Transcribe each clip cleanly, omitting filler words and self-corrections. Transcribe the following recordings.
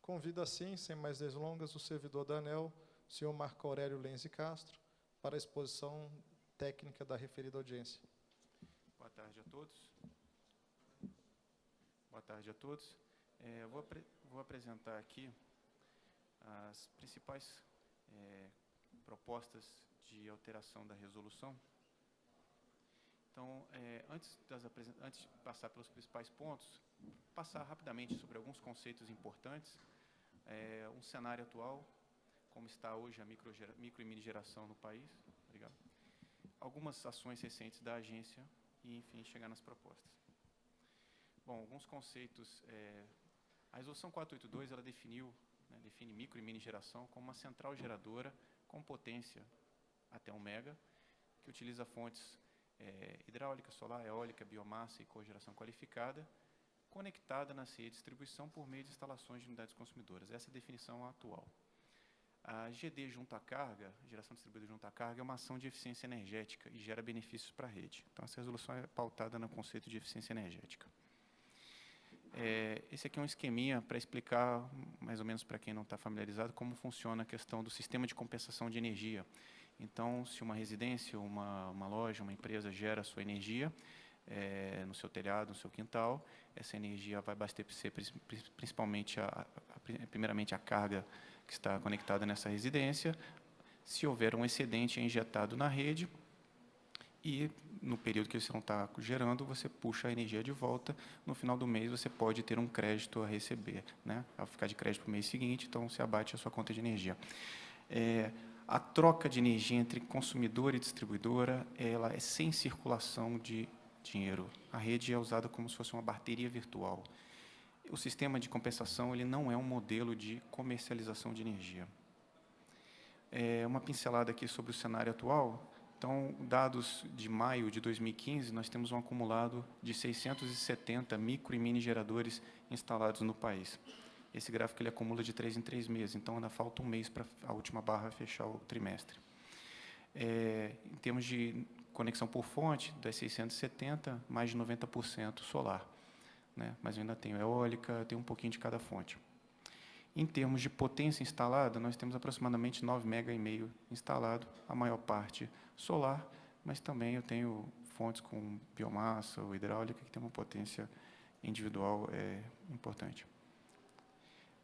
Convido assim, sem mais delongas, o servidor da ANEEL, o senhor Marco Aurélio Lenzi Castro, para a exposição técnica da referida audiência. Boa tarde a todos. Boa tarde a todos. Eu vou apresentar aqui as principais propostas de alteração da resolução. Então, antes de passar pelos principais pontos, passar rapidamente sobre alguns conceitos importantes, um cenário atual, como está hoje a micro e mini geração no país, obrigado. Algumas ações recentes da agência e, enfim, chegar nas propostas. Bom, alguns conceitos. A resolução 482, ela define micro e mini geração como uma central geradora com potência até 1 mega, que utiliza fontes hidráulica, solar, eólica, biomassa e cogeração qualificada, conectada na rede de distribuição por meio de instalações de unidades consumidoras. Essa é a definição atual. A GD junto à carga, geração distribuída junto à carga, é uma ação de eficiência energética e gera benefícios para a rede. Então, essa resolução é pautada no conceito de eficiência energética. Esse aqui é um esqueminha para explicar, mais ou menos para quem não está familiarizado, como funciona a questão do sistema de compensação de energia. Então, se uma residência, uma loja, uma empresa gera a sua energia no seu telhado, no seu quintal, essa energia vai abastecer principalmente, primeiramente, a carga que está conectada nessa residência. Se houver um excedente, é injetado na rede e, no período que você não está gerando, você puxa a energia de volta. No final do mês, você pode ter um crédito a receber, né? Ao ficar de crédito para o mês seguinte, então, você abate a sua conta de energia. A troca de energia entre consumidor e distribuidora, ela é sem circulação de dinheiro. A rede é usada como se fosse uma bateria virtual. O sistema de compensação ele não é um modelo de comercialização de energia. Uma pincelada aqui sobre o cenário atual. Então, dados de maio de 2015, nós temos um acumulado de 670 micro e mini geradores instalados no país. Esse gráfico ele acumula de 3 em 3 meses, então ainda falta um mês para a última barra fechar o trimestre. Em termos de conexão por fonte, das 670, mais de 90% solar, né? Mas eu ainda tenho eólica, tenho um pouquinho de cada fonte. Em termos de potência instalada, nós temos aproximadamente 9,5 MB instalado, a maior parte solar, mas também eu tenho fontes com biomassa ou hidráulica, que tem uma potência individual importante.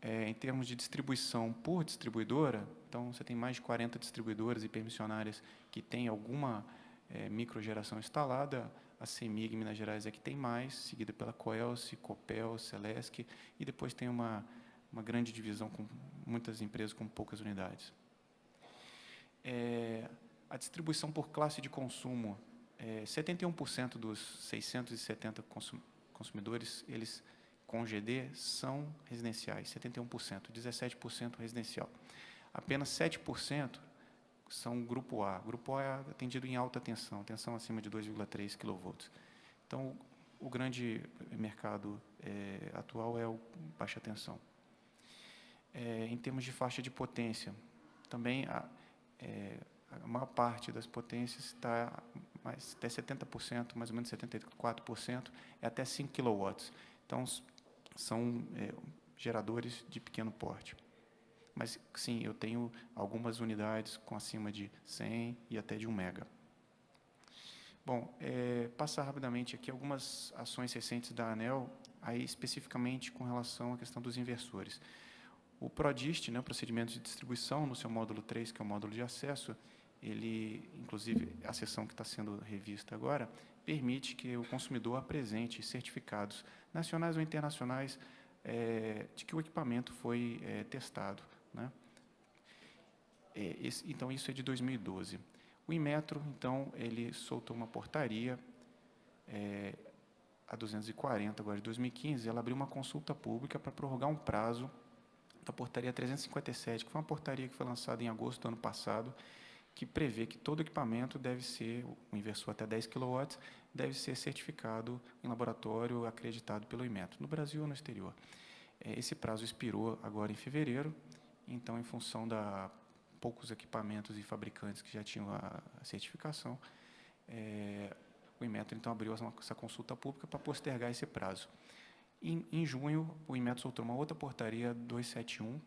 Em termos de distribuição por distribuidora, então, você tem mais de 40 distribuidoras e permissionárias que têm alguma microgeração instalada. A CEMIG, Minas Gerais, é que tem mais, seguida pela Coelce, Copel, Celesc, e depois tem uma grande divisão com muitas empresas com poucas unidades. A distribuição por classe de consumo, 71% dos 670 consumidores, eles com GD são residenciais, 71%, 17% residencial. Apenas 7% são grupo A. Grupo A é atendido em alta tensão, tensão acima de 2,3 kV. Então, o grande mercado atual é o baixa tensão. Em termos de faixa de potência, também a maior parte das potências está até 70%, mais ou menos 74%, é até 5 kW. Então, são geradores de pequeno porte. Mas, sim, eu tenho algumas unidades com acima de 100 e até de 1 mega. Bom, passar rapidamente aqui algumas ações recentes da ANEEL, aí especificamente com relação à questão dos inversores. O PRODIST, né, o procedimento de distribuição, no seu módulo 3, que é o módulo de acesso, ele, inclusive, a seção que está sendo revista agora, permite que o consumidor apresente certificados nacionais ou internacionais de que o equipamento foi testado, né? Então, isso é de 2012. O Inmetro, então, ele soltou uma portaria, a 240, agora de 2015, ela abriu uma consulta pública para prorrogar um prazo da portaria 357, que foi uma portaria que foi lançada em agosto do ano passado, que prevê que todo equipamento deve ser, um inversor até 10 kW, deve ser certificado em laboratório acreditado pelo Inmetro, no Brasil ou no exterior. Esse prazo expirou agora em fevereiro, então, em função da poucos equipamentos e fabricantes que já tinham a certificação, o Inmetro, então, abriu essa consulta pública para postergar esse prazo. Em junho, o Inmetro soltou uma outra portaria 271,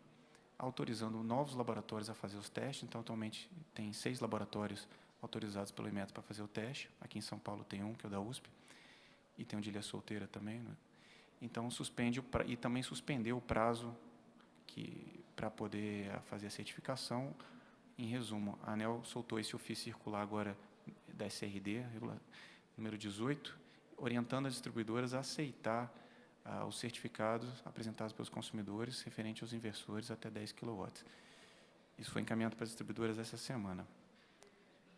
autorizando novos laboratórios a fazer os testes. Então, atualmente, tem 6 laboratórios autorizados pelo Inmetro para fazer o teste. Aqui em São Paulo tem um, que é o da USP, e tem um de Ilha Solteira também, né? Então, e também suspendeu o prazo para poder fazer a certificação. Em resumo, a ANEEL soltou esse ofício circular agora da SRD, número 18, orientando as distribuidoras a aceitar os certificados apresentados pelos consumidores referente aos inversores até 10 kW. Isso foi encaminhado para as distribuidoras essa semana.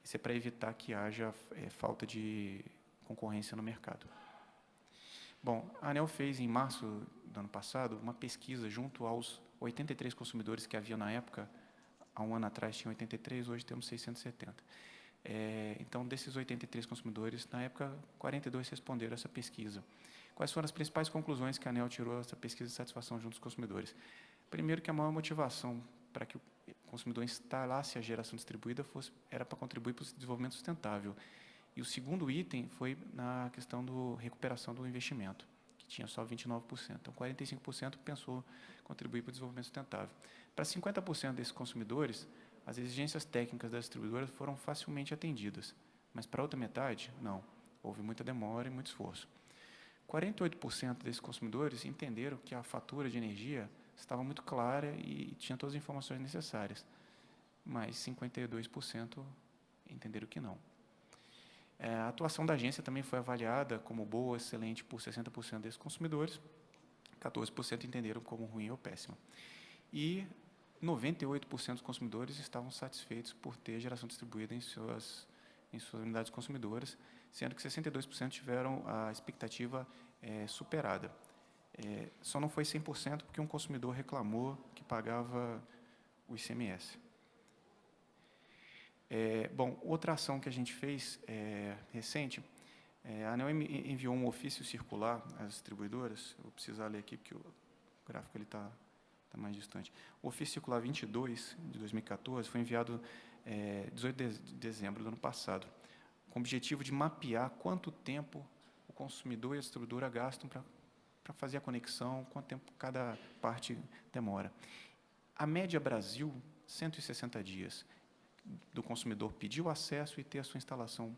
Isso é para evitar que haja falta de concorrência no mercado. Bom, a ANEEL fez, em março do ano passado, uma pesquisa junto aos 83 consumidores que havia na época. Há um ano atrás tinha 83, hoje temos 670. Então, desses 83 consumidores, na época, 42 responderam essa pesquisa. Quais foram as principais conclusões que a ANEEL tirou dessa pesquisa de satisfação junto aos consumidores? Primeiro, que a maior motivação para que o consumidor instalasse a geração distribuída era para contribuir para o desenvolvimento sustentável. E o segundo item foi na questão da recuperação do investimento, que tinha só 29%. Então, 45% pensou contribuir para o desenvolvimento sustentável. Para 50% desses consumidores, as exigências técnicas das distribuidoras foram facilmente atendidas, mas para a outra metade, não. Houve muita demora e muito esforço. 48% desses consumidores entenderam que a fatura de energia estava muito clara e tinha todas as informações necessárias, mas 52% entenderam que não. A atuação da agência também foi avaliada como boa, excelente por 60% desses consumidores, 14% entenderam como ruim ou péssima. E 98% dos consumidores estavam satisfeitos por ter geração distribuída em suas unidades consumidoras, sendo que 62% tiveram a expectativa superada. Só não foi 100% porque um consumidor reclamou que pagava o ICMS. Bom, outra ação que a gente fez recente, a ANEEL enviou um ofício circular às distribuidoras. Eu vou precisar ler aqui porque o gráfico está mais distante. O ofício circular 22 de 2014 foi enviado 18 de dezembro do ano passado, com o objetivo de mapear quanto tempo o consumidor e a distribuidora gastam para fazer a conexão, quanto tempo cada parte demora. A média Brasil, 160 dias. Do consumidor pedir o acesso e ter a sua instalação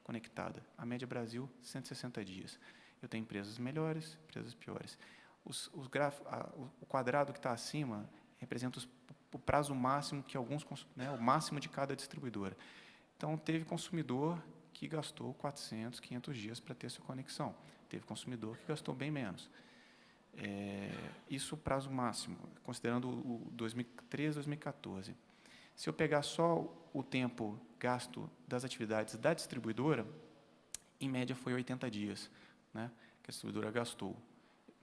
conectada. A média Brasil, 160 dias. Eu tenho empresas melhores, empresas piores. O quadrado que está acima representa o prazo máximo que o máximo de cada distribuidora. Então, teve consumidor que gastou 400, 500 dias para ter sua conexão. Teve consumidor que gastou bem menos. Isso o prazo máximo, considerando o 2013, 2014. Se eu pegar só o tempo gasto das atividades da distribuidora, em média foi 80 dias, né, que a distribuidora gastou.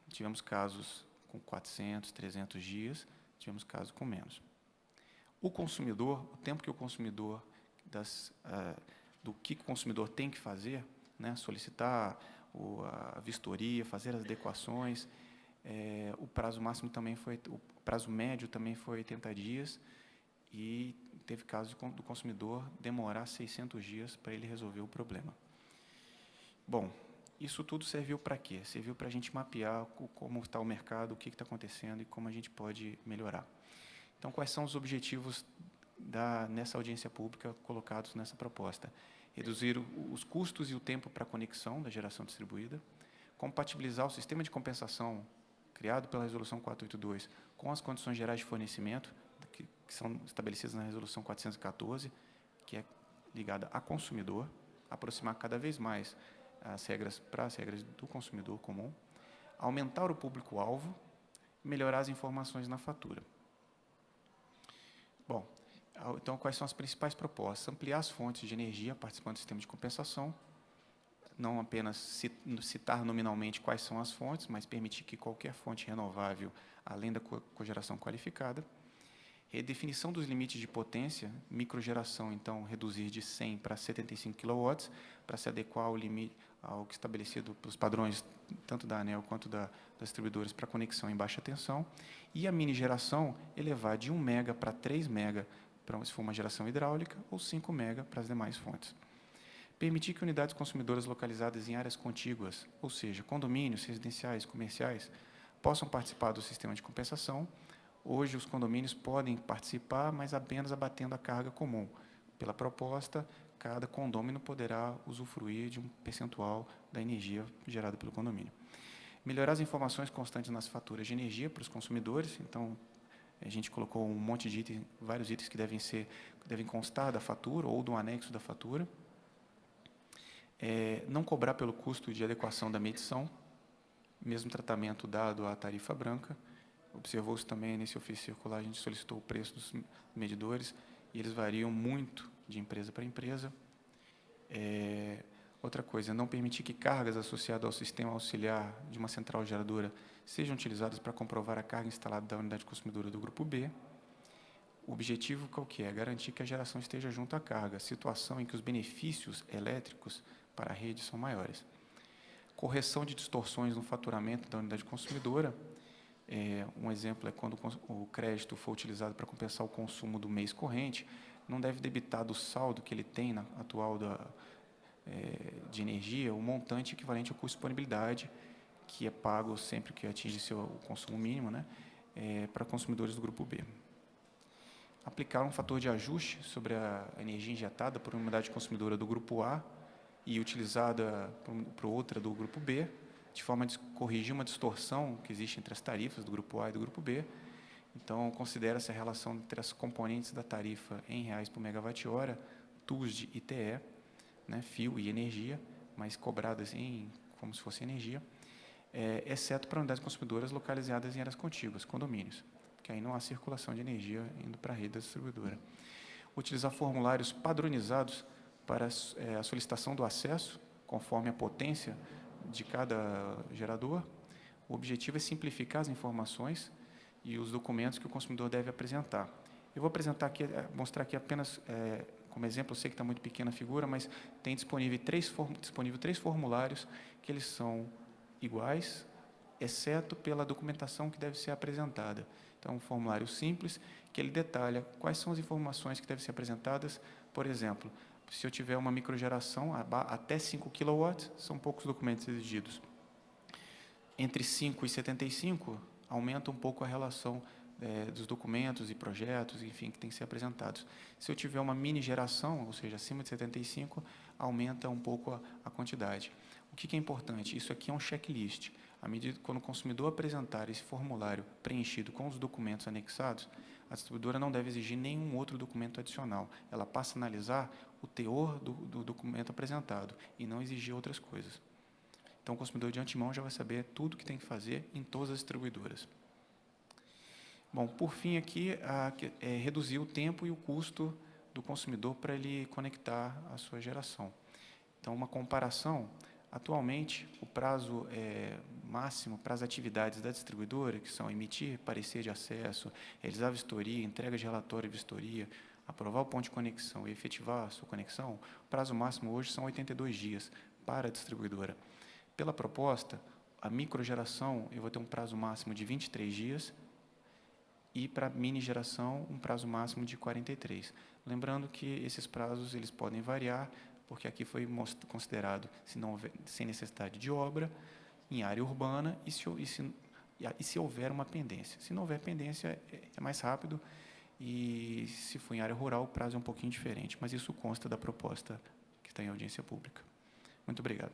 Tivemos casos com 400, 300 dias, tivemos casos com menos. O consumidor, o tempo que o consumidor, do que o consumidor tem que fazer, né, solicitar a vistoria, fazer as adequações, o prazo máximo também o prazo médio também foi 80 dias, e teve casos do consumidor demorar 600 dias para ele resolver o problema. Bom, isso tudo serviu para quê? Serviu para a gente mapear como está o mercado, o que está acontecendo e como a gente pode melhorar. Então, quais são os objetivos nessa audiência pública colocados nessa proposta? Reduzir os custos e o tempo para a conexão da geração distribuída, compatibilizar o sistema de compensação criado pela Resolução 482 com as condições gerais de fornecimento, que são estabelecidas na Resolução 414, que é ligada a consumidor, aproximar cada vez mais as regras do consumidor comum, aumentar o público-alvo, melhorar as informações na fatura. Bom, então, quais são as principais propostas? Ampliar as fontes de energia participando do sistema de compensação, não apenas citar nominalmente quais são as fontes, mas permitir que qualquer fonte renovável, além da cogeração qualificada. Redefinição dos limites de potência, microgeração, então, reduzir de 100 para 75 kW, para se adequar ao limite, ao que estabelecido pelos padrões, tanto da ANEEL quanto das distribuidoras, para conexão em baixa tensão. E a mini geração, elevar de 1 MB para 3 MB, se for uma geração hidráulica, ou 5 MB para as demais fontes. Permitir que unidades consumidoras localizadas em áreas contíguas, ou seja, condomínios, residenciais, comerciais, possam participar do sistema de compensação. Hoje, os condomínios podem participar, mas apenas abatendo a carga comum. Pela proposta, cada condômino poderá usufruir de um percentual da energia gerada pelo condomínio. Melhorar as informações constantes nas faturas de energia para os consumidores. Então, a gente colocou um monte de itens, vários itens que devem constar da fatura ou do anexo da fatura. Não cobrar pelo custo de adequação da medição, mesmo tratamento dado à tarifa branca. Observou-se também nesse ofício circular, a gente solicitou o preço dos medidores, e eles variam muito de empresa para empresa. Outra coisa, não permitir que cargas associadas ao sistema auxiliar de uma central geradora sejam utilizadas para comprovar a carga instalada da unidade consumidora do grupo B. O objetivo qual que é? Garantir que a geração esteja junto à carga, situação em que os benefícios elétricos para a rede são maiores. Correção de distorções no faturamento da unidade consumidora. Um exemplo é quando o crédito for utilizado para compensar o consumo do mês corrente, não deve debitar do saldo que ele tem na atual de energia o montante equivalente ao custo de disponibilidade, que é pago sempre que atinge seu consumo mínimo, né, para consumidores do grupo B. Aplicar um fator de ajuste sobre a energia injetada por uma unidade consumidora do grupo A e utilizada por outra do grupo B, de forma a corrigir uma distorção que existe entre as tarifas do grupo A e do grupo B. Então, considera-se a relação entre as componentes da tarifa em reais por megawatt-hora, TUSD e TE, né, fio e energia, mas cobradas como se fosse energia, exceto para unidades consumidoras localizadas em áreas contíguas, condomínios, que aí não há circulação de energia indo para a rede da distribuidora. Utilizar formulários padronizados para a solicitação do acesso, conforme a potência de cada gerador. O objetivo é simplificar as informações e os documentos que o consumidor deve apresentar. Eu vou apresentar aqui, mostrar aqui apenas como exemplo. Eu sei que está muito pequena a figura, mas tem disponível três formulários que eles são iguais, exceto pela documentação que deve ser apresentada. Então, um formulário simples, que ele detalha quais são as informações que devem ser apresentadas. Por exemplo, se eu tiver uma microgeração até 5 kW, são poucos documentos exigidos. Entre 5 e 75, aumenta um pouco a relação dos documentos e projetos, enfim, que tem que ser apresentados. Se eu tiver uma mini geração, ou seja, acima de 75, aumenta um pouco a quantidade. O que é importante? Isso aqui é um checklist. À medida que, quando o consumidor apresentar esse formulário preenchido com os documentos anexados, a distribuidora não deve exigir nenhum outro documento adicional. Ela passa a analisar o teor do documento apresentado e não exigir outras coisas. Então, o consumidor de antemão já vai saber tudo que tem que fazer em todas as distribuidoras. Bom, por fim, aqui, reduzir o tempo e o custo do consumidor para ele conectar a sua geração. Então, uma comparação. Atualmente, o prazo máximo para as atividades da distribuidora, que são emitir parecer de acesso, realizar a vistoria, entrega de relatório de vistoria, aprovar o ponto de conexão e efetivar a sua conexão, o prazo máximo hoje são 82 dias para a distribuidora. Pela proposta, a microgeração, eu vou ter um prazo máximo de 23 dias e para a mini geração, um prazo máximo de 43. Lembrando que esses prazos eles podem variar, porque aqui foi considerado sem necessidade de obra, em área urbana, e se houver uma pendência. Se não houver pendência, é mais rápido, e se for em área rural, o prazo é um pouquinho diferente, mas isso consta da proposta que está em audiência pública. Muito obrigado.